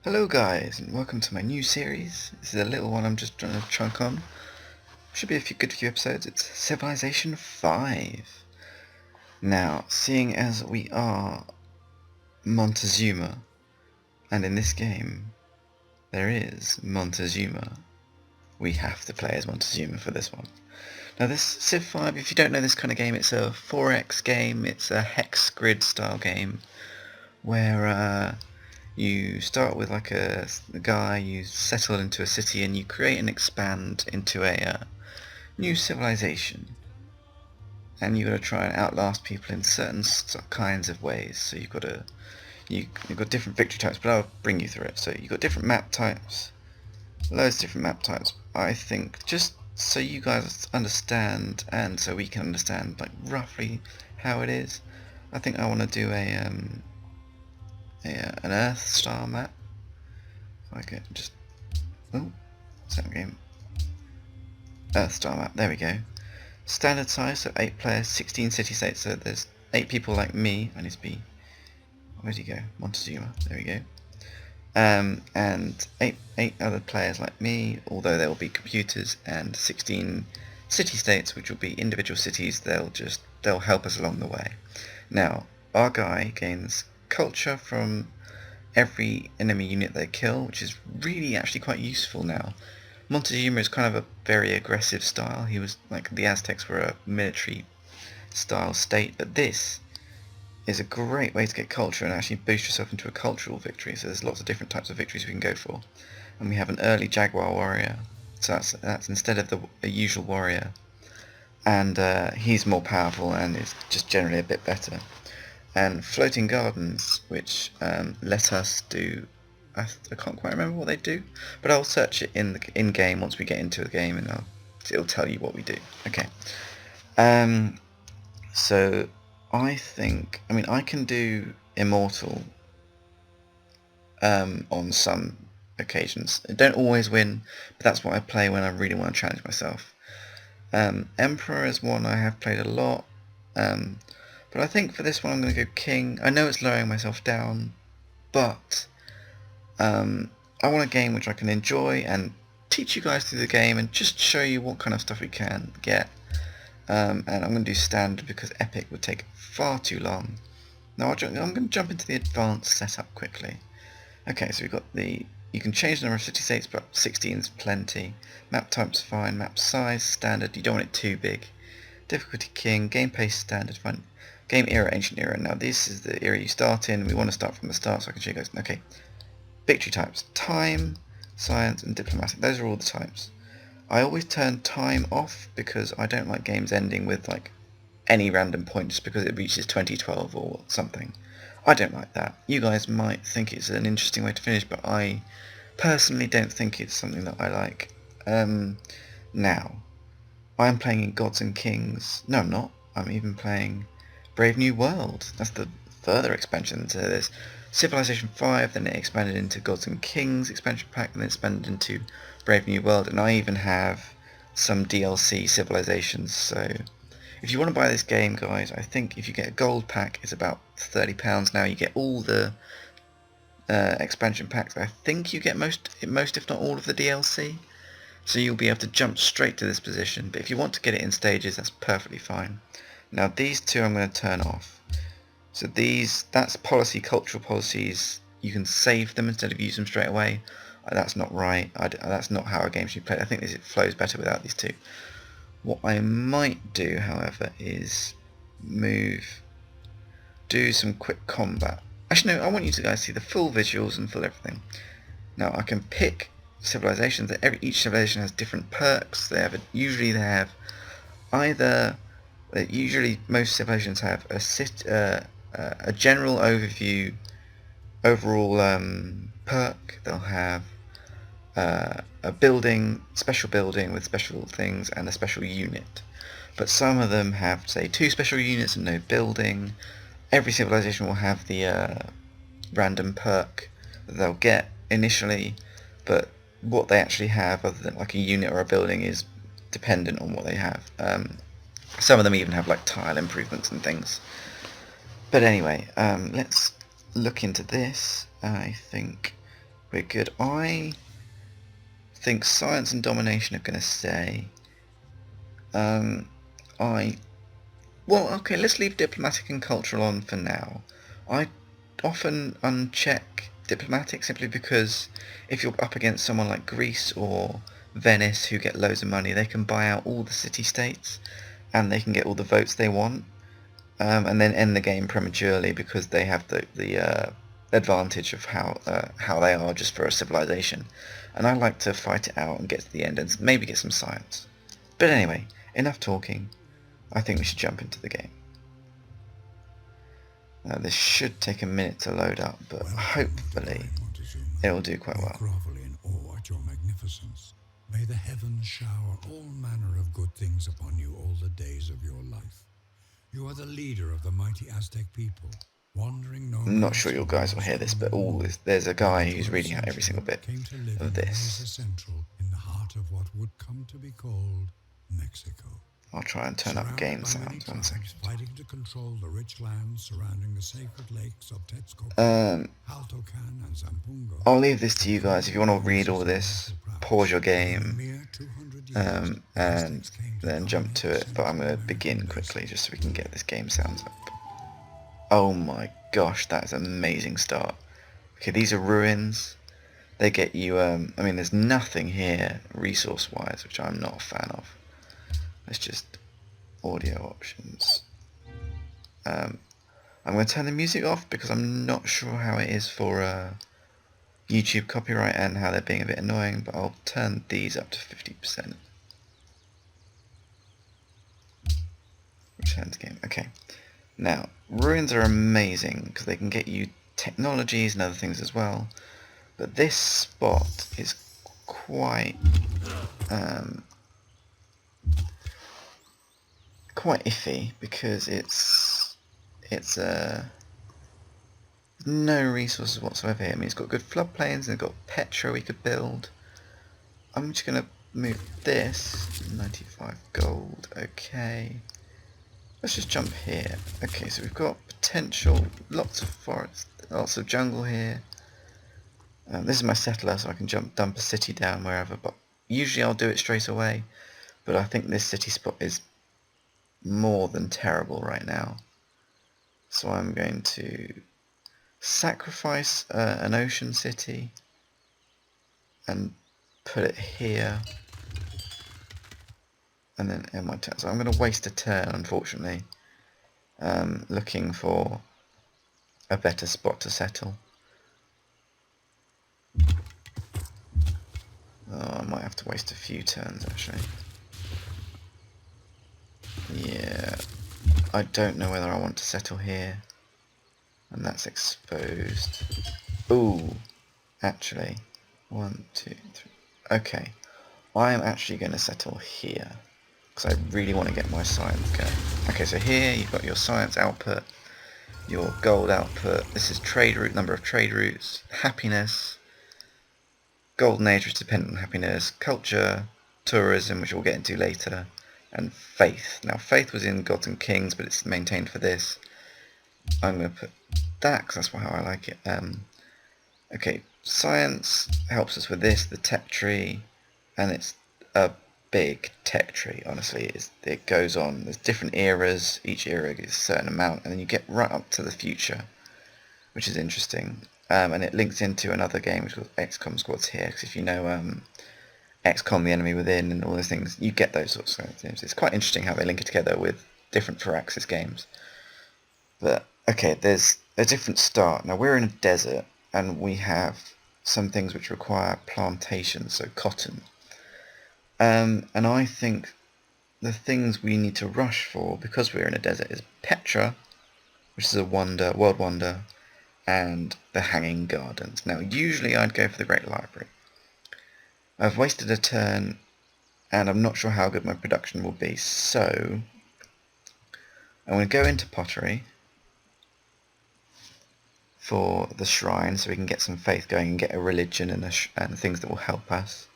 Hello guys, and welcome to my new series. This is a little one I'm just trying to chunk on. Should be a good few episodes. It's Civilization 5. Now, seeing as we are Montezuma, and in this game there is Montezuma, we have to play as Montezuma for this one. Now this Civ 5, if you don't know this kind of game, it's a 4X game. It's a hex grid style game where you start with like a guy, you settle into a city, and you create and expand into a new civilization. And you've got to try and outlast people in certain kinds of ways. So you've got different victory types, but I'll bring you through it. So you've got different map types, loads of different map types. I think just so you guys understand, and so we can understand like roughly how it is, I think I want to do an Earth style map. If I could just second game. Earth style map. There we go. Standard size, so 8 players, 16 city states. So there's 8 people like me. I need to be. Where'd he go? Montezuma. There we go. And eight other players like me, although there will be computers, and 16 city states, which will be individual cities. They'll help us along the way. Now, our guy gains culture from every enemy unit they kill, which is really actually quite useful now. Montezuma is kind of a very aggressive style. He was like the Aztecs were a military style state, but this is a great way to get culture and actually boost yourself into a cultural victory. So there's lots of different types of victories we can go for. And we have an early Jaguar warrior, so that's instead of the usual warrior, and he's more powerful and is just generally a bit better. And floating gardens, which let us do. I can't quite remember what they do, but I'll search it in game once we get into the game, and it'll tell you what we do. Okay. So I think, I can do immortal on some occasions. I don't always win, but that's what I play when I really want to challenge myself. Emperor is one I have played a lot. But I think for this one I'm going to go King. I know it's lowering myself down, but I want a game which I can enjoy and teach you guys through the game and just show you what kind of stuff we can get. And I'm going to do standard because epic would take far too long. Now I'm going to jump into the advanced setup quickly. Okay, so we've got you can change the number of city states, but 16 is plenty. Map type's fine. Map size standard. You don't want it too big. Difficulty King. Game pace standard. Fine. Game era, ancient era. Now this is the era you start in. We want to start from the start so I can show you guys. Okay. Victory types. Time, science, and diplomatic. Those are all the types. I always turn time off because I don't like games ending with like any random point just because it reaches 2012 or something. I don't like that. You guys might think it's an interesting way to finish, but I personally don't think it's something that I like. Now, I am playing in Gods and Kings. No, I'm not. I'm even playing Brave New World. That's the further expansion to this. Civilization 5, then it expanded into Gods and Kings expansion pack, and then expanded into Brave New World, and I even have some DLC civilizations. So if you want to buy this game, guys, I think if you get a gold pack, it's about £30 now. You get all the expansion packs. I think you get most if not all of the DLC. So you'll be able to jump straight to this position. But if you want to get it in stages, that's perfectly fine. Now these two I'm going to turn off. So that's cultural policies. You can save them instead of use them straight away. That's not right. That's not how a game should be played. I think it flows better without these two. What I might do, however, is do some quick combat. Actually, no, I want you to guys see the full visuals and full everything. Now I can pick civilizations. Each civilization has different perks. Usually most civilizations have a general overview, overall perk. They'll have a special building with special things, and a special unit. But some of them have, say, 2 special units and no building. Every civilization will have the random perk that they'll get initially, but what they actually have, other than like a unit or a building, is dependent on what they have. Some of them even have like tile improvements and things. But anyway, let's look into this. I think we're good. I think science and domination are going to stay. Well, okay, let's leave diplomatic and cultural on for now. I often uncheck diplomatic simply because if you're up against someone like Greece or Venice who get loads of money, they can buy out all the city-states and they can get all the votes they want, and then end the game prematurely because they have the advantage of how they are just for a civilization. And I like to fight it out and get to the end and maybe get some science. But anyway, enough talking. I think we should jump into the game. This should take a minute to load up, but hopefully it'll do quite well. Grovel in awe at your magnificence. May the heavens shower all manner of good things upon you all the days of your life. You are the leader of the mighty Aztec people, wandering no I'm not sure you guys will hear this, but there's a guy who's reading out every single bit came to live of in this. Mesa Central in the heart of what would come to be called Mexico. I'll try and turn up game sounds. 1 second. Fighting to control the rich lands surrounding the sacred lakes of Texcoco, Altocan, and Zampungo. I'll leave this to you guys. If you want to read all this, pause your game, and then jump to it. But I'm going to begin quickly just so we can get this game sounds up. Oh my gosh, that is an amazing start. Okay, these are ruins. They get you, I mean, there's nothing here resource-wise, which I'm not a fan of. Let's just audio options. I'm going to turn the music off because I'm not sure how it is for YouTube copyright and how they're being a bit annoying, but I'll turn these up to 50%. Return to game. Okay. Now, ruins are amazing because they can get you technologies and other things as well, but this spot is quite iffy because it's no resources whatsoever here. I mean, it's got good floodplains and it's got Petra we could build. I'm just gonna move this 95 gold. Okay, let's just jump here. Okay, so we've got potential, lots of forest, lots of jungle here. This is my settler, so I can dump a city down wherever, but usually I'll do it straight away, but I think this city spot is more than terrible right now, so I'm going to sacrifice an ocean city and put it here, and then end my turn. So I'm going to waste a turn, unfortunately, looking for a better spot to settle. Oh, I might have to waste a few turns actually. Yeah, I don't know whether I want to settle here, and that's exposed. Ooh, actually, 1, 2, 3. Okay, I am actually going to settle here because I really want to get my science going. Okay, so here you've got your science output, your gold output. This is trade route, number of trade routes, happiness, golden age which is dependent on happiness, culture, tourism, which we'll get into later, and faith. Now faith was in gods and kings, but it's maintained for this. I'm going to put that because that's how I like it. Okay, science helps us with this, the tech tree, and it's a big tech tree, honestly. It goes on, there's different eras, each era is a certain amount, and then you get right up to the future, which is interesting. And it links into another game which is called XCOM Squads here, because if you know XCOM, the enemy within, and all those things, you get those sorts of things. It's quite interesting how they link it together with different Firaxis games. But okay, there's a different start. Now we're in a desert, and we have some things which require plantations, so cotton. And I think the things we need to rush for, because we're in a desert, is Petra, which is a wonder, world wonder, and the Hanging Gardens. Now usually I'd go for the Great Library. I've wasted a turn, and I'm not sure how good my production will be, so I'm going to go into pottery for the shrine so we can get some faith going and get a religion and things that will help us.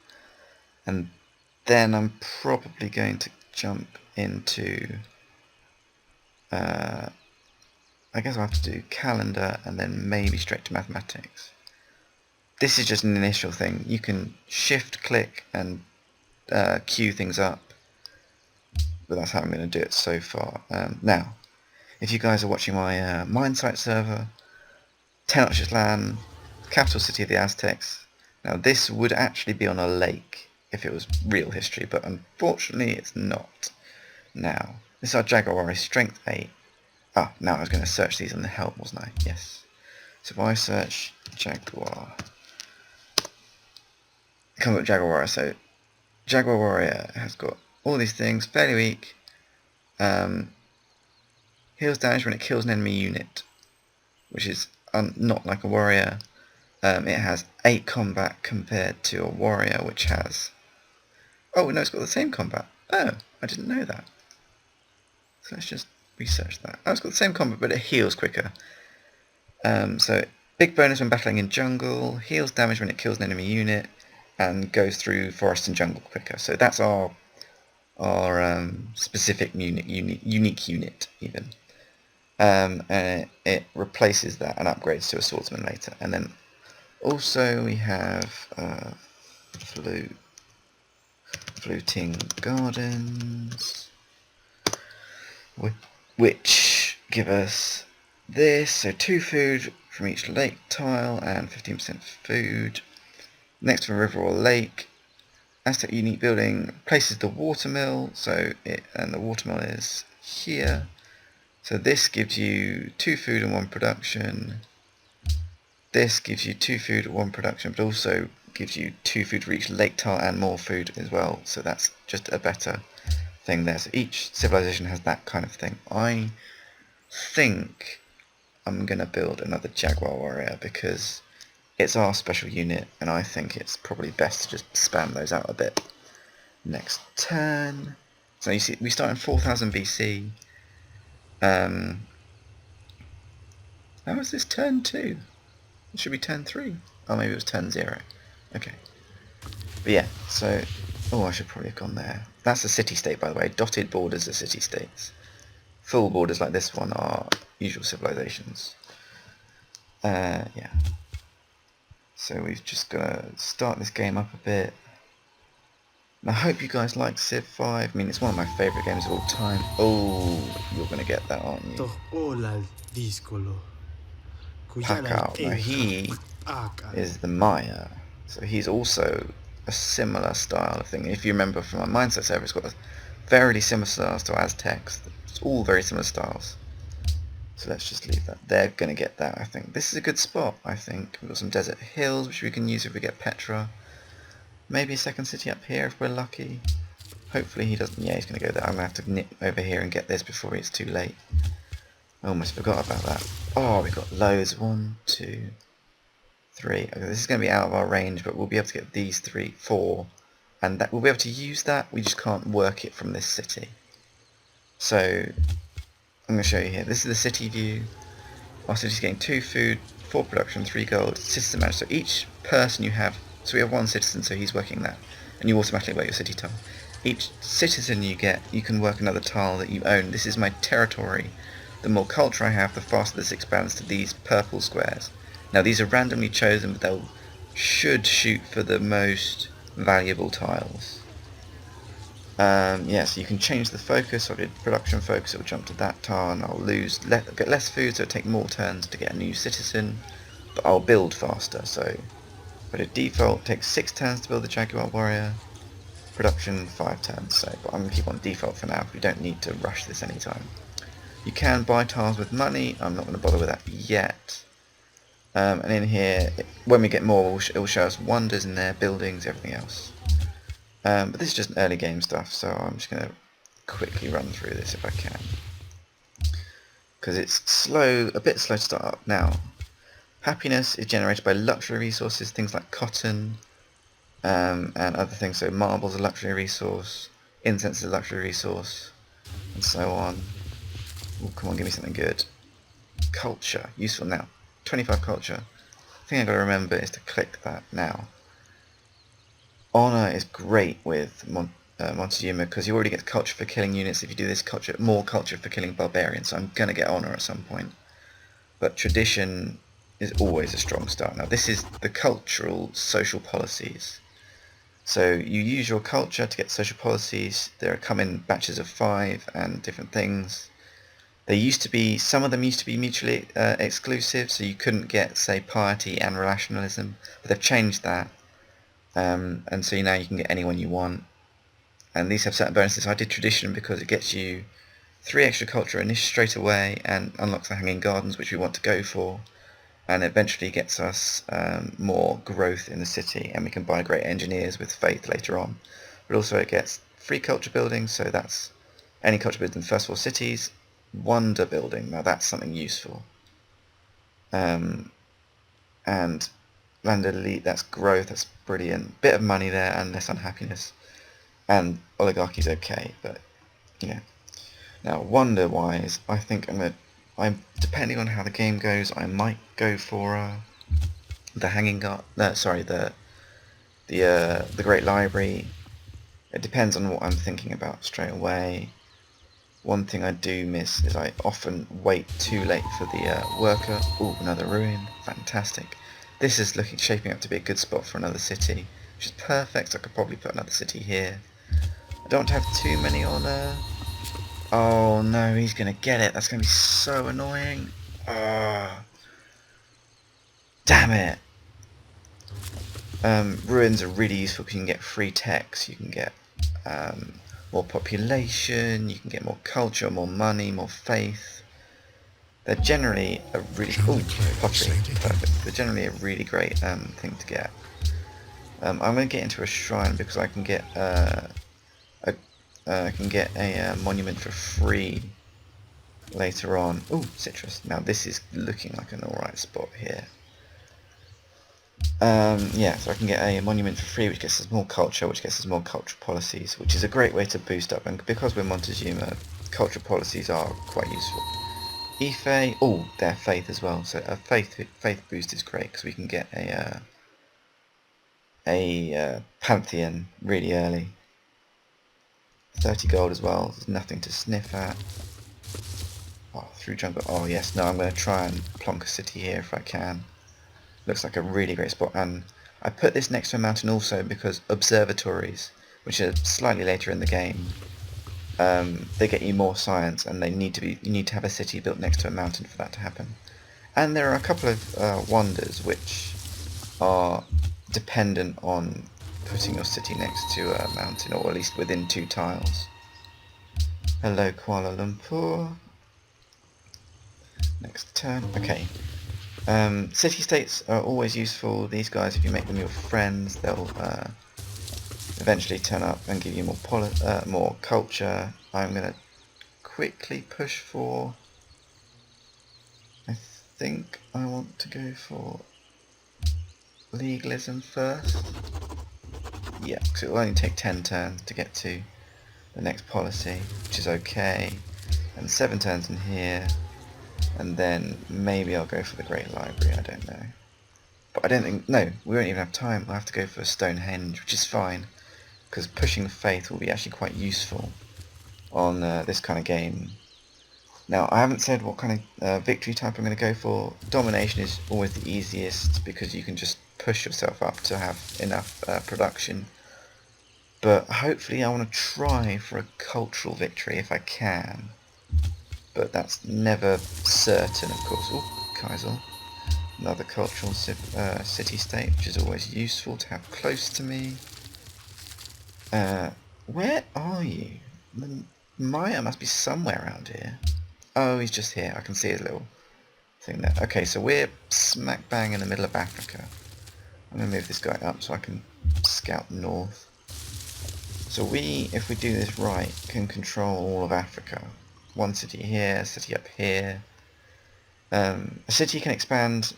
And then I'm probably going to jump into, I guess I'll have to do calendar and then maybe straight to mathematics. this is just an initial thing. You can shift click and queue things up, but that's how I'm going to do it so far. Now, if you guys are watching my mine site server, Tenochtitlan, capital city of the Aztecs. Now this would actually be on a lake if it was real history, but unfortunately it's not. Now, this is our Jaguar strength 8. Now I was going to search these on the help, wasn't I? Yes. So if I search Jaguar, come up with Jaguar Warrior. So Jaguar Warrior has got all these things, fairly weak. Heals damage when it kills an enemy unit, which is not like a warrior. It has 8 combat compared to a warrior, which has... Oh, no, it's got the same combat. Oh, I didn't know that. So let's just research that. Oh, it's got the same combat, but it heals quicker. So, big bonus when battling in jungle, heals damage when it kills an enemy unit, and goes through forest and jungle quicker. So that's our specific unique unit, even. And it replaces that and upgrades to a swordsman later. And then also we have Fluting Gardens, which give us this, so 2 food from each lake tile and 15% food. Next to a river or lake, Aztec unique building places the watermill, and the watermill is here. So this gives you 2 food and 1 production. This gives you 2 food and 1 production, but also gives you 2 food for each lake tile and more food as well. So that's just a better thing there. So each civilization has that kind of thing. I think I'm going to build another Jaguar Warrior because it's our special unit, and I think it's probably best to just spam those out a bit. Next turn. So you see, we start in 4000 BC. How is this turn 2? It should be turn 3. Oh, maybe it was turn 0. Okay. But yeah, so... Oh, I should probably have gone there. That's a city-state, by the way. Dotted borders are city-states. Full borders like this one are usual civilizations. Yeah. So we've just got to start this game up a bit. And I hope you guys like Civ 5. I mean, it's one of my favourite games of all time. Oh, you're going to get that, aren't you? Pakao. Now he is the Maya. So he's also a similar style of thing. If you remember from our Mindset server, it's got a very similar styles to Aztecs. It's all very similar styles. So let's just leave that. They're going to get that, I think. This is a good spot, I think. We've got some desert hills, which we can use if we get Petra. Maybe a second city up here if we're lucky. Hopefully he doesn't. Yeah, he's going to go there. I'm going to have to nip over here and get this before it's too late. I almost forgot about that. Oh, we've got loads. 1, 2, 3. Okay, this is going to be out of our range, but we'll be able to get these 3, 4. And that we'll be able to use that. We just can't work it from this city. So I'm going to show you here. This is the city view. Our city's getting 2 food, 4 production, 3 gold, citizen managed. So each person you have, so we have 1 citizen, so he's working that, and you automatically work your city tile. Each citizen you get, you can work another tile that you own. This is my territory. The more culture I have, the faster this expands to these purple squares. Now these are randomly chosen, but they should shoot for the most valuable tiles. Yeah, so you can change the focus. So I did production focus, it will jump to that tile, and I'll get less food, so it'll take more turns to get a new citizen, but I'll build faster. So but at default, it takes 6 turns to build the Jaguar Warrior, production 5 turns, so but I'm going to keep on default for now, we don't need to rush this anytime. You can buy tiles with money, I'm not going to bother with that yet. And in here, when we get more, it will show us wonders in there, buildings, everything else. But this is just early game stuff, so I'm just going to quickly run through this if I can. Because it's slow, a bit slow to start up. Now, happiness is generated by luxury resources, things like cotton and other things. So marble is a luxury resource, incense is a luxury resource, and so on. Oh, come on, give me something good. Culture, useful now. 25 culture. The thing I've got to remember is to click that now. Honor is great with Montezuma because you already get culture for killing units. If you do this, more culture for killing barbarians. So I'm going to get honor at some point. But tradition is always a strong start. Now this is the cultural social policies. So you use your culture to get social policies. They come in batches of 5 and different things. Some of them used to be mutually exclusive, so you couldn't get, say, piety and rationalism, but they've changed that. And so now you can get anyone you want. And these have certain bonuses. I did tradition because it gets you 3 extra culture straight away and unlocks the hanging gardens, which we want to go for. And eventually gets us more growth in the city, and we can buy great engineers with faith later on. But also it gets free culture building, so that's any culture built in the first 4 cities. Wonder building, now that's something useful. And landed elite, that's growth, that's brilliant. Bit of money there and less unhappiness. And oligarchy's okay, but yeah. Now wonder wise, I think I'm depending on how the game goes, I might go for the hanging guard. No, sorry, the Great Library. It depends on what I'm thinking about straight away. One thing I do miss is I often wait too late for the worker. Ooh, another ruin. Fantastic. This is shaping up to be a good spot for another city, which is perfect. I could probably put another city here. I don't want to have too many on. Oh no, he's gonna get it. That's gonna be so annoying. Damn it. Ruins are really useful because you can get free techs. You can get more population, you can get more culture, more money, more faith. They're generally a really pottery, perfect. They're generally a really great thing to get. I'm going to get into a shrine because I can get a monument for free later on. Ooh, citrus. Now this is looking like an alright spot here. Yeah, so I can get a monument for free, which gets us more culture, which gets us more cultural policies, which is a great way to boost up. And because we're Montezuma, cultural policies are quite useful. Ife, oh, their faith as well. So a faith boost is great because we can get a pantheon really early. 30 gold as well. There's nothing to sniff at. Oh, through jungle. Oh yes, no, I'm going to try and plonk a city here if I can. Looks like a really great spot, and I put this next to a mountain also because observatories, which are slightly later in the game, they get you more science, and you need to have a city built next to a mountain for that to happen. And there are a couple of wonders which are dependent on putting your city next to a mountain, or at least within 2 tiles. Hello Kuala Lumpur. Next turn. Okay. City-states are always useful. These guys, if you make them your friends, they'll eventually turn up and give you more culture. I'm going to quickly push for... I think I want to go for legalism first. Yeah, because it will only take 10 turns to get to the next policy, which is okay. And 7 turns in here. And then maybe I'll go for the Great Library, I don't know. But I don't think... No, we won't even have time. We'll have to go for Stonehenge, which is fine. Because pushing the faith will be actually quite useful on this kind of game. Now, I haven't said what kind of victory type I'm going to go for. Domination is always the easiest because you can just push yourself up to have enough production. But hopefully I want to try for a cultural victory if I can. But that's never certain, of course. Oh, Kaisel. Another cultural city-state, which is always useful to have close to me. Where are you? Maya must be somewhere around here. Oh, he's just here. I can see his little thing there. Okay, so we're smack bang in the middle of Africa. I'm going to move this guy up so I can scout north. So we, if we do this right, can control all of Africa. 1 city here, a city up here. A city can expand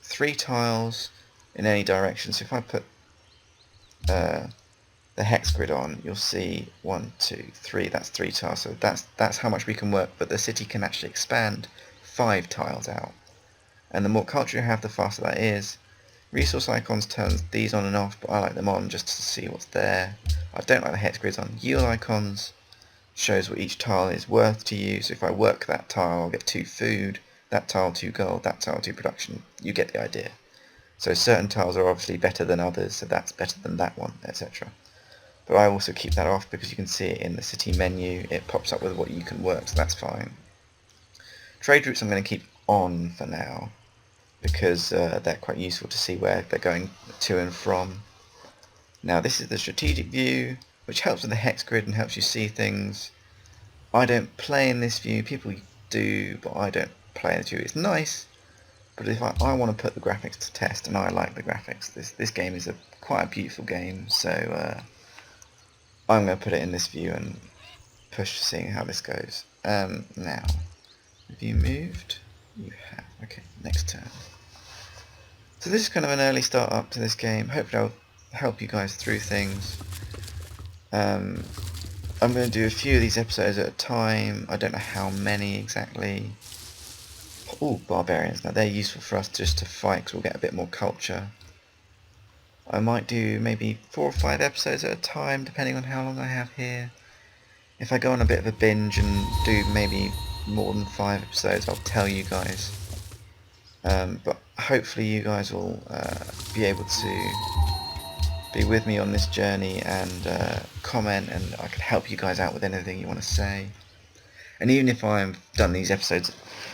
3 tiles in any direction. So if I put the hex grid on, you'll see 1, 2, 3. That's 3 tiles. So that's how much we can work. But the city can actually expand 5 tiles out. And the more culture you have, the faster that is. Resource icons turns these on and off, but I like them on just to see what's there. I don't like the hex grids on. Yield icons shows what each tile is worth to you, so if I work that tile I'll get 2 food, that tile 2 gold, that tile 2 production. You get the idea. So certain tiles are obviously better than others, so that's better than that one, etc. But I also keep that off because you can see it in the city menu, it pops up with what you can work, so that's fine. Trade routes I'm going to keep on for now, because they're quite useful to see where they're going to and from. Now this is the strategic view, which helps with the hex grid and helps you see things. I don't play in this view, people do, but I don't play in this view. It's nice, but if I want to put the graphics to test, and I like the graphics, this game is quite a beautiful game, so I'm going to put it in this view and push seeing how this goes. Now, have you moved? You have. Okay, next turn. So this is kind of an early start up to this game. Hopefully I'll help you guys through things. I'm going to do a few of these episodes at a time. I don't know how many exactly. Oh, barbarians. Now they're useful for us just to fight because we'll get a bit more culture. I might do maybe 4 or 5 episodes at a time depending on how long I have here. If I go on a bit of a binge and do maybe more than 5 episodes, I'll tell you guys. But hopefully you guys will be able to be with me on this journey and comment, and I can help you guys out with anything you want to say. And even if I've done these episodes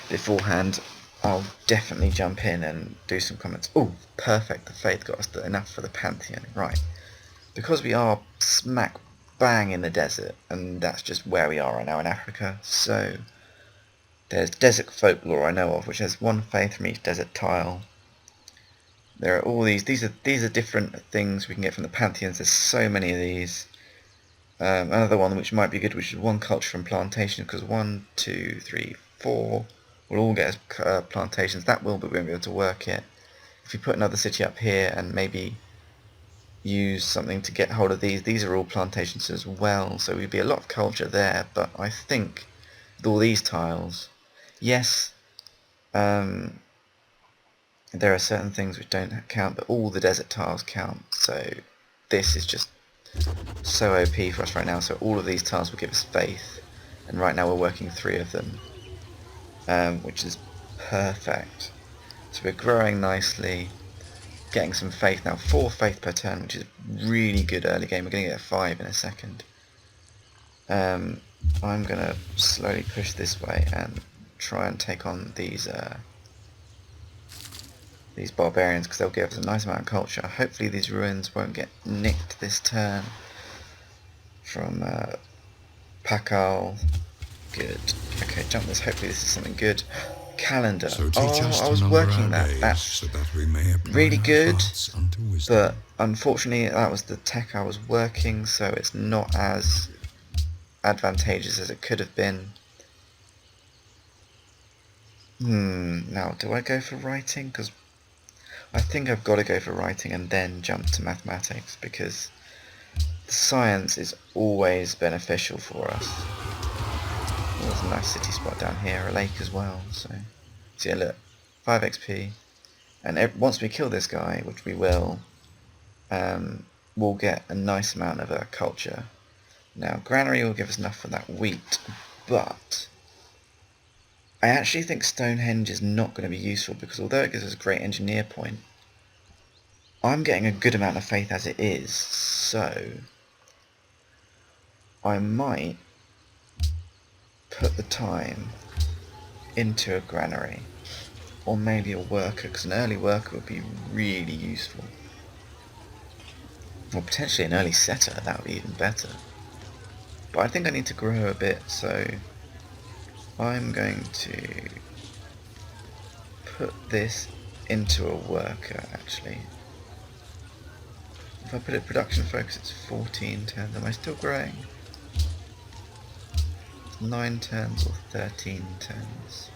beforehand, I'll definitely jump in and do some comments. Oh, perfect, the faith got us enough for the Pantheon. Right, because we are smack bang in the desert, and that's just where we are right now in Africa, so there's desert folklore I know of, which has 1 faith from each desert tile. There are all these are different things we can get from the pantheons. There's so many of these. Another one which might be good, which is 1 culture from plantation, because 1, 2, 3, 4 will all get us plantations. That will, but we won't be able to work it. If we put another city up here and maybe use something to get hold of these are all plantations as well, so we'd be a lot of culture there. But I think with all these tiles, yes, there are certain things which don't count, but all the desert tiles count, so this is just so OP for us right now. So all of these tiles will give us faith, and right now we're working 3 of them, which is perfect. So we're growing nicely, getting some faith now, 4 faith per turn, which is really good early game. We're going to get 5 in a second. I'm going to slowly push this way and try and take on these barbarians, because they'll give us a nice amount of culture. Hopefully these ruins won't get nicked this turn from Pakal. Good. Okay, jump this. Hopefully this is something good. Calendar. So teach us I to was number working our that. days, That's so that we may apply really our good, hearts unto wisdom. but unfortunately that was the tech I was working, so it's not as advantageous as it could have been. Now do I go for writing? Because I think I've got to go for writing and then jump to mathematics, because the science is always beneficial for us. Oh, there's a nice city spot down here, a lake as well, so yeah, look, 5 XP, and once we kill this guy, which we will, we'll get a nice amount of culture. Now granary will give us enough for that wheat, but I actually think Stonehenge is not going to be useful, because although it gives us a great engineer point, I'm getting a good amount of faith as it is, so I might put the time into a granary, or maybe a worker, because an early worker would be really useful. Or potentially an early setter, that would be even better. But I think I need to grow a bit, so I'm going to put this into a worker, actually. If I put it production focus, it's 14 turns. Am I still growing? 9 turns or 13 turns.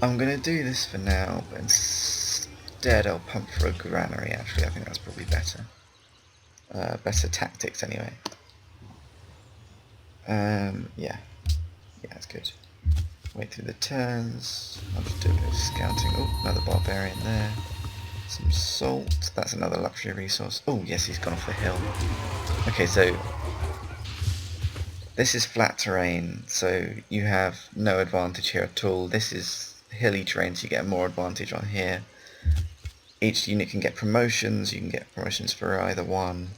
I'm going to do this for now, but instead I'll pump for a granary, actually. I think that's probably better. Better tactics, anyway. Yeah, that's good. Wait through the turns. I'll just do a bit of scouting. Oh, another barbarian there. Some salt. That's another luxury resource. Oh, yes, he's gone off the hill. Okay, so This is flat terrain, so you have no advantage here at all. This is hilly terrain, so you get more advantage on here. Each unit can get promotions. You can get promotions for either one,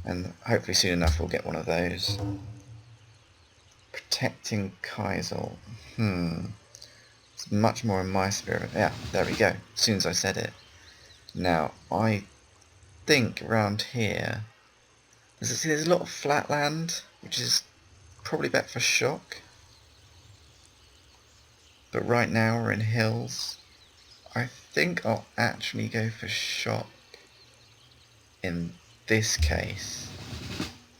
and hopefully soon enough we'll get one of those. Protecting Kaisel. It's much more in my spirit. Yeah, there we go. As soon as I said it. Now, I think around here, there's a lot of flat land, which is probably better for shock. But right now we're in hills. I think I'll actually go for shock in this case.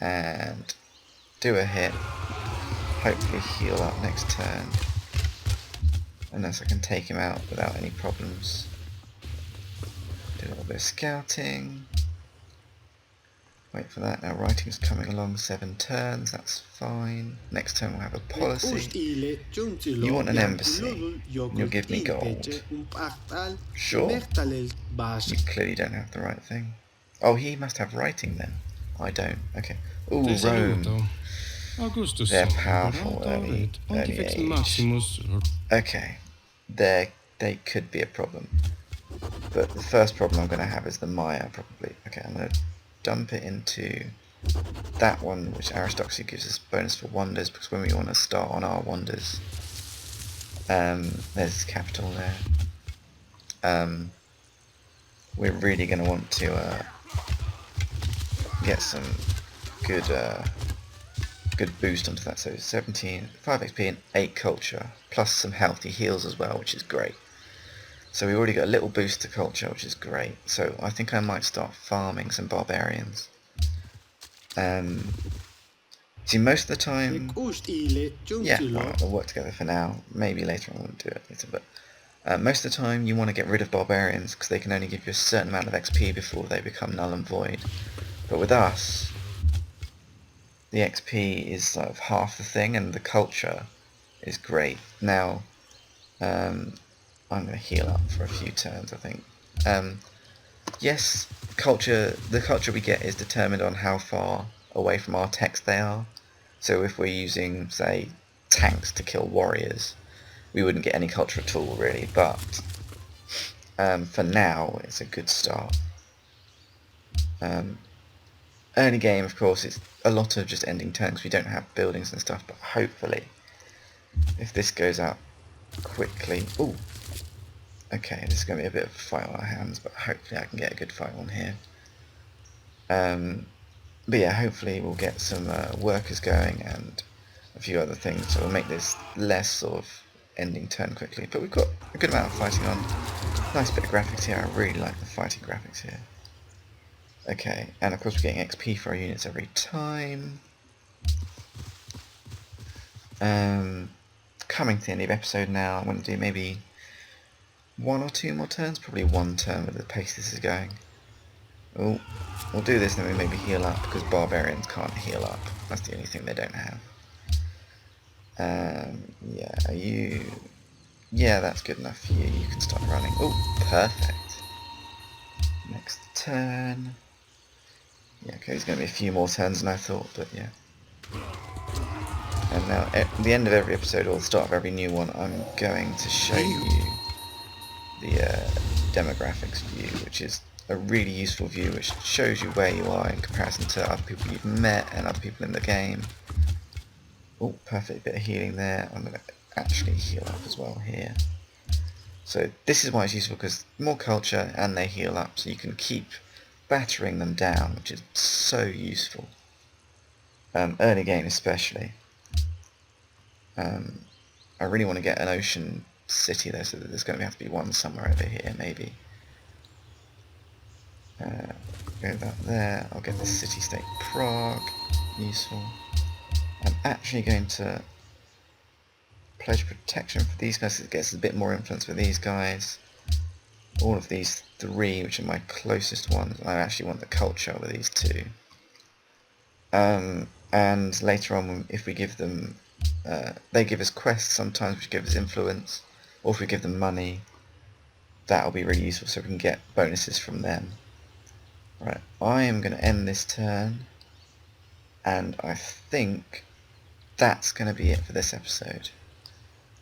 And do a hit. Hopefully heal up next turn. Unless I can take him out without any problems. Do a little bit of scouting. Wait for that. Now writing's coming along 7 turns, that's fine. Next turn we'll have a policy. You want an embassy. You'll give me gold. Sure. You clearly don't have the right thing. Oh, he must have writing then. I don't. Okay. Ooh, Rome. They're powerful early age. Okay. They could be a problem. But the first problem I'm going to have is the Maya, probably. Okay, I'm going to dump it into that one, which aristocracy gives us bonus for wonders, because when we want to start on our wonders, there's capital there. We're really going to want to get some good boost onto that. So 17, 5 XP and 8 culture, plus some healthy heals as well, which is great. So we already got a little boost to culture, which is great. So I think I might start farming some barbarians. See, most of the time, yeah, well, we'll work together for now. Maybe later on we'll do it later, but most of the time you want to get rid of barbarians because they can only give you a certain amount of XP before they become null and void. But with us, the XP is sort of half the thing, and the culture is great. Now, I'm going to heal up for a few turns, I think. Yes, the culture we get is determined on how far away from our text they are. So if we're using, say, tanks to kill warriors, we wouldn't get any culture at all, really. But for now, it's a good start. Early game, of course, it's a lot of just ending turns. We don't have buildings and stuff, but hopefully, if this goes out quickly... Ooh! Okay, this is going to be a bit of a fight on our hands, but hopefully I can get a good fight on here. But yeah, hopefully we'll get some workers going and a few other things, so we'll make this less sort of ending turn quickly. But we've got a good amount of fighting on. Nice bit of graphics here, I really like the fighting graphics here. Okay, and of course we're getting XP for our units every time. Coming to the end of the episode now, I'm going to do maybe 1 or 2 more turns, probably 1 turn with the pace this is going. Oh, we'll do this and then we maybe heal up, because barbarians can't heal up. That's the only thing they don't have. Yeah, are you... Yeah, that's good enough for you. You can start running. Oh, perfect. Next turn. Yeah, okay, there's going to be a few more turns than I thought, but yeah. And now, at the end of every episode, or the start of every new one, I'm going to show you the demographics view, which is a really useful view which shows you where you are in comparison to other people you've met and other people in the game. Oh, perfect bit of healing there. I'm going to actually heal up as well here. So this is why it's useful, because more culture and they heal up, so you can keep battering them down, which is so useful. Early game especially. I really want to get an ocean city there, so that there's going to have to be one somewhere over here, maybe. Go that there. I'll get the city-state Prague. Useful. I'm actually going to pledge protection for these guys, so it gets a bit more influence with these guys. All of these 3, which are my closest ones, I actually want the culture over these 2. And later on, if we give them... they give us quests sometimes, which give us influence, or if we give them money, that'll be really useful, so we can get bonuses from them. Right, I am going to end this turn, and I think that's going to be it for this episode.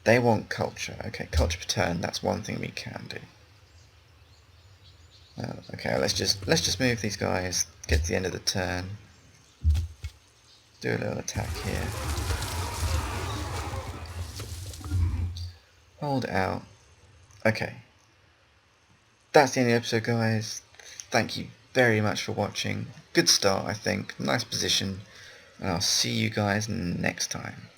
They want culture. Okay, culture per turn, that's one thing we can do. Okay, let's just move these guys, get to the end of the turn. Do a little attack here. Hold out. Okay. That's the end of the episode, guys. Thank you very much for watching. Good start, I think. Nice position. And I'll see you guys next time.